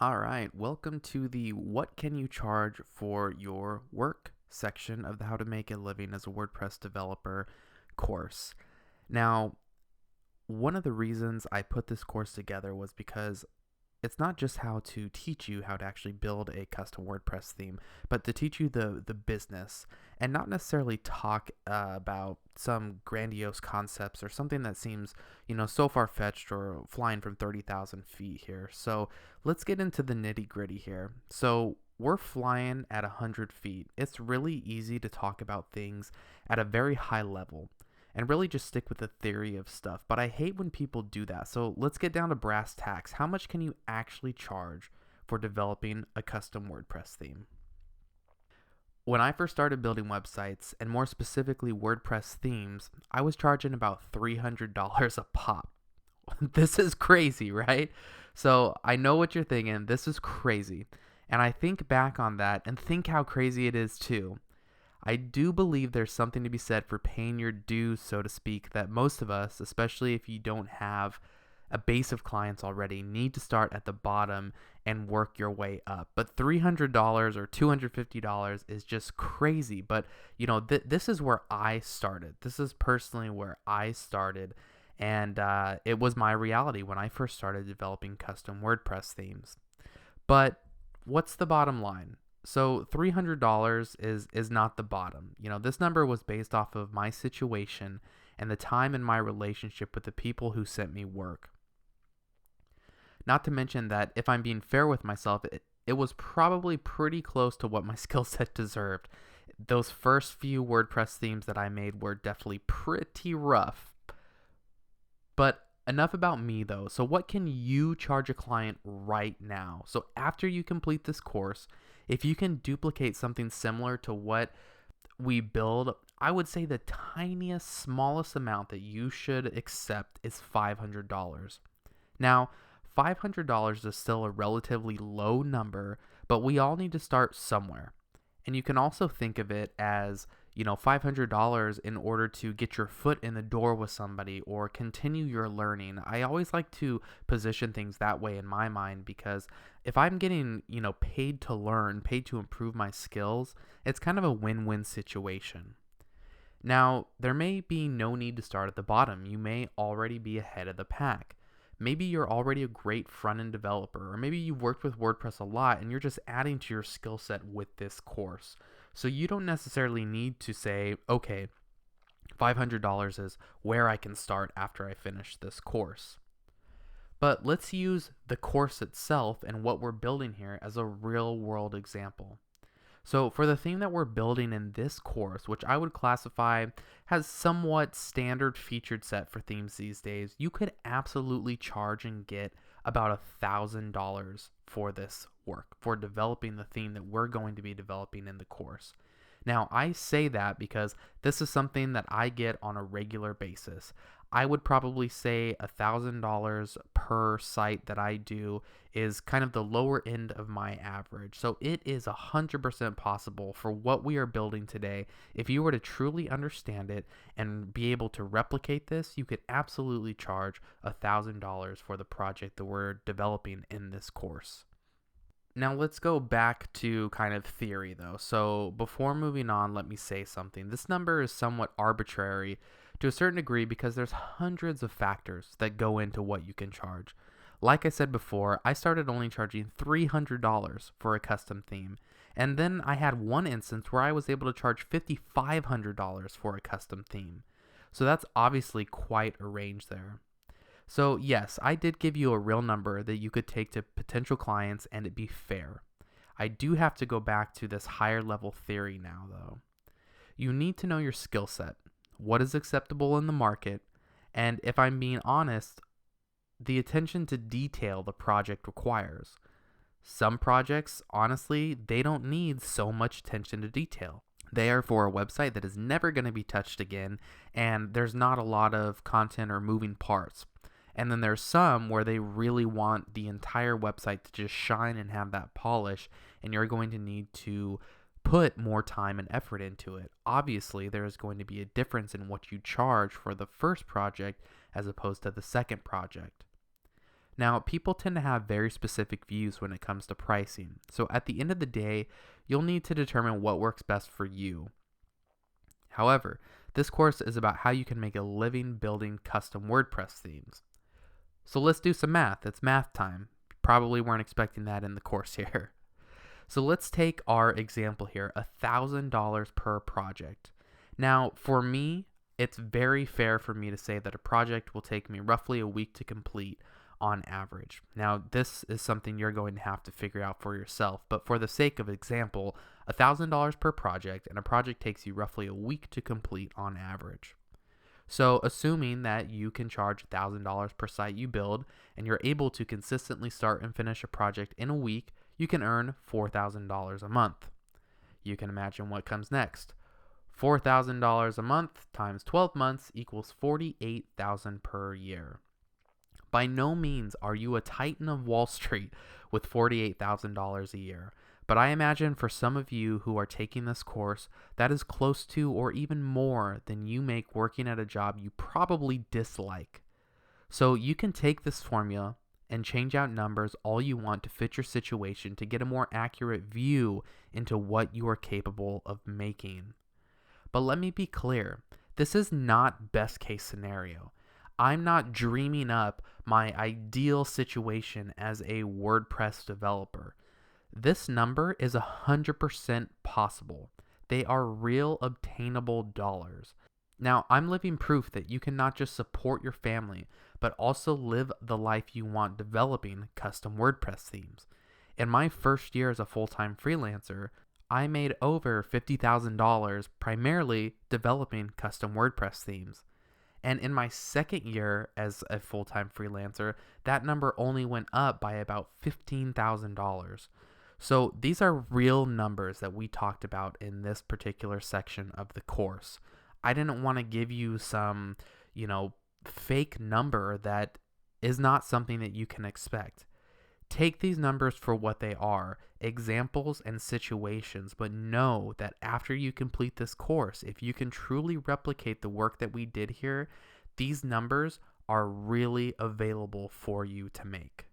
All right, welcome to the What Can You Charge for Your Work section of the How to Make a Living as a WordPress Developer course. Now, one of the reasons I put this course together was because it's not just how to teach you how to actually build a custom WordPress theme, but to teach you the business and not necessarily talk about some grandiose concepts or something that seems, so far-fetched or flying from 30,000 feet here. So let's get into the nitty-gritty here. So we're flying at 100 feet. It's really easy to talk about things at a very high level and really just stick with the theory of stuff. But I hate when people do that. So let's get down to brass tacks. How much can you actually charge for developing a custom WordPress theme? When I first started building websites, and more specifically WordPress themes, I was charging about $300 a pop. This is crazy, right? So I know what you're thinking. This is crazy. And I think back on that and think how crazy it is too. I do believe there's something to be said for paying your dues, so to speak, that most of us, especially if you don't have a base of clients already, need to start at the bottom and work your way up. But $300 or $250 is just crazy. But, this is where I started. This is personally where I started. And it was my reality when I first started developing custom WordPress themes. But what's the bottom line? So $300 is not the bottom. This number was based off of my situation and the time in my relationship with the people who sent me work. Not to mention that if I'm being fair with myself, it was probably pretty close to what my skill set deserved. Those first few WordPress themes that I made were definitely pretty rough. But enough about me though. So what can you charge a client right now? So after you complete this course, if you can duplicate something similar to what we build, I would say the tiniest, smallest amount that you should accept is $500. Now, $500 is still a relatively low number, but we all need to start somewhere. And you can also think of it as, $500 in order to get your foot in the door with somebody or continue your learning. I always like to position things that way in my mind because if I'm getting, paid to learn, paid to improve my skills, it's kind of a win-win situation. Now, there may be no need to start at the bottom. You may already be ahead of the pack. Maybe you're already a great front-end developer, or maybe you've worked with WordPress a lot and you're just adding to your skill set with this course. So you don't necessarily need to say, okay, $500 is where I can start after I finish this course. But let's use the course itself and what we're building here as a real-world example. So for the theme that we're building in this course, which I would classify has somewhat standard featured set for themes these days, you could absolutely charge and get about $1,000 for this work, for developing the theme that we're going to be developing in the course. Now, I say that because this is something that I get on a regular basis. I would probably say $1,000 per site that I do is kind of the lower end of my average. So it is 100% possible for what we are building today. If you were to truly understand it and be able to replicate this, you could absolutely charge $1,000 for the project that we're developing in this course. Now let's go back to kind of theory though. So before moving on, let me say something. This number is somewhat arbitrary to a certain degree because there's hundreds of factors that go into what you can charge. Like I said before, I started only charging $300 for a custom theme. And then I had one instance where I was able to charge $5,500 for a custom theme. So that's obviously quite a range there. So yes, I did give you a real number that you could take to potential clients and it be fair. I do have to go back to this higher level theory now though. You need to know your skill set, what is acceptable in the market, and if I'm being honest, the attention to detail the project requires. Some projects, honestly, they don't need so much attention to detail. They are for a website that is never going to be touched again, and there's not a lot of content or moving parts. And then there's some where they really want the entire website to just shine and have that polish, and you're going to need to put more time and effort into it. Obviously, there is going to be a difference in what you charge for the first project as opposed to the second project. Now, people tend to have very specific views when it comes to pricing. So at the end of the day, you'll need to determine what works best for you. However, this course is about how you can make a living building custom WordPress themes. So let's do some math. It's math time. Probably weren't expecting that in the course here. So let's take our example here, $1,000 per project. Now, for me, it's very fair for me to say that a project will take me roughly a week to complete on average. Now, this is something you're going to have to figure out for yourself, but for the sake of example, $1,000 per project, and a project takes you roughly a week to complete on average. So assuming that you can charge $1,000 per site you build, and you're able to consistently start and finish a project in a week, you can earn $4,000 a month. You can imagine what comes next. $4,000 a month times 12 months equals $48,000 per year. By no means are you a titan of Wall Street with $48,000 a year, but I imagine for some of you who are taking this course, that is close to or even more than you make working at a job you probably dislike. So you can take this formula and change out numbers all you want to fit your situation to get a more accurate view into what you are capable of making. But let me be clear, this is not best case scenario. I'm not dreaming up my ideal situation as a WordPress developer. This number is 100% possible. They are real obtainable dollars. Now, I'm living proof that you can not just support your family, but also live the life you want developing custom WordPress themes. In my first year as a full-time freelancer, I made over $50,000 primarily developing custom WordPress themes. And in my second year as a full-time freelancer, that number only went up by about $15,000. So these are real numbers that we talked about in this particular section of the course. I didn't want to give you some, fake number that is not something that you can expect. Take these numbers for what they are, examples and situations, but know that after you complete this course, if you can truly replicate the work that we did here, these numbers are really available for you to make.